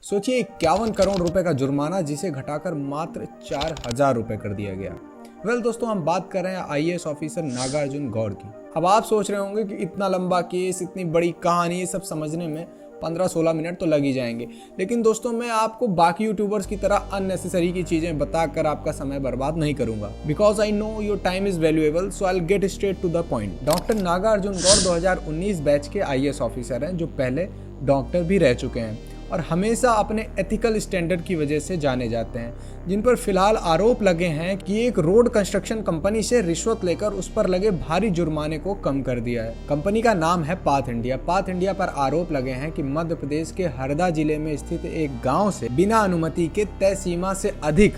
सोचिए 51 करोड़ रुपए का जुर्माना जिसे घटाकर मात्र 4000 रुपए कर दिया गया। दोस्तों, हम बात कर रहे हैं आईएएस ऑफिसर नागार्जुन गौड़ की। अब आप सोच रहे होंगे कि इतना लंबा केस, इतनी बड़ी कहानी, ये सब समझने में 15-16 मिनट तो लग ही जाएंगे। लेकिन दोस्तों, मैं आपको बाकी यूट्यूबर्स की तरह अननेसेसरी की चीजें बताकर आपका समय बर्बाद नहीं करूंगा, because I know your time is valuable, so I get straight to the point. Doctor Nagarjuna Goud 2019 batch के आईएएस ऑफिसर हैं, जो पहले डॉक्टर भी रह चुके हैं और हमेशा अपने एथिकल स्टैंडर्ड की वजह से जाने जाते हैं, जिन पर फिलहाल आरोप लगे हैं कि एक रोड कंस्ट्रक्शन कंपनी से रिश्वत लेकर उस पर लगे भारी जुर्माने को कम कर दिया है। कंपनी का नाम है पाथ इंडिया। पाथ इंडिया पर आरोप लगे हैं कि मध्य प्रदेश के हरदा जिले में स्थित एक गांव से बिना अनुमति के तय सीमा से अधिक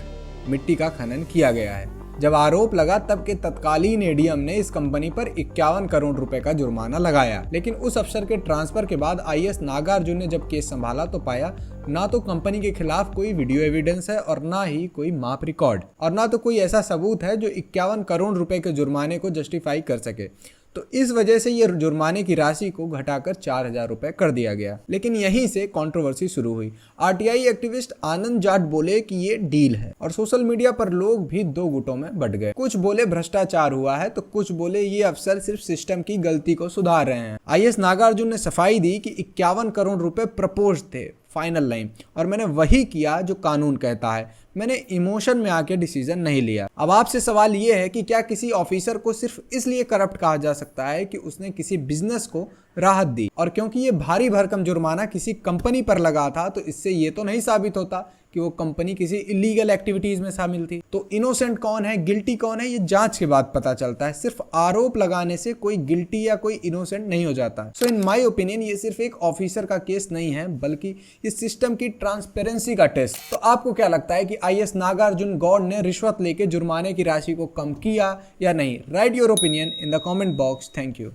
मिट्टी का खनन किया गया है। जब आरोप लगा तब के तत्कालीन एडीएम ने इस कंपनी पर 51 करोड़ रुपए का जुर्माना लगाया। लेकिन उस अफसर के ट्रांसफर के बाद आईएएस नागार्जुन ने जब केस संभाला तो पाया ना तो कंपनी के खिलाफ कोई वीडियो एविडेंस है और ना ही कोई माप रिकॉर्ड और ना तो कोई ऐसा सबूत है जो 51 करोड़ रुपए के जुर्माने को जस्टिफाई कर सके। तो इस वजह से ये जुर्माने की राशि को घटाकर 4000 रुपए कर दिया गया। लेकिन यहीं से कंट्रोवर्सी शुरू हुई। आरटीआई एक्टिविस्ट आनंद जाट बोले कि ये डील है और सोशल मीडिया पर लोग भी दो गुटों में बंट गए। कुछ बोले भ्रष्टाचार हुआ है तो कुछ बोले ये अफसर सिर्फ सिस्टम की गलती को सुधार रहे हैं। आईएएस नागार्जुन ने सफाई दी कि 51 करोड़ रुपए प्रपोज थे, फाइनल लाइन, और मैंने वही किया जो कानून कहता है। मैंने इमोशन में आके डिसीजन नहीं लिया। अब आपसे सवाल ये है कि क्या किसी ऑफिसर को सिर्फ इसलिए करप्ट कहा जा सकता है कि उसने किसी बिजनेस को राहत दी, और क्योंकि ये भारी भरकम जुर्माना किसी कंपनी पर लगा था तो इससे ये तो नहीं साबित होता कि वो कंपनी किसी इलीगल एक्टिविटीज में शामिल थी। तो इनोसेंट कौन है, गिल्टी कौन है, ये जांच के बाद पता चलता है। सिर्फ आरोप लगाने से कोई गिल्टी या कोई इनोसेंट नहीं हो जाता। सो इन माय ओपिनियन ये सिर्फ एक ऑफिसर का केस नहीं है, बल्कि इस सिस्टम की ट्रांसपेरेंसी का टेस्ट। तो आपको क्या लगता है कि आईएएस नागार्जुन गौड़ ने रिश्वत लेके जुर्माने की राशि को कम किया या नहीं? Right your opinion in the comment box. Thank you.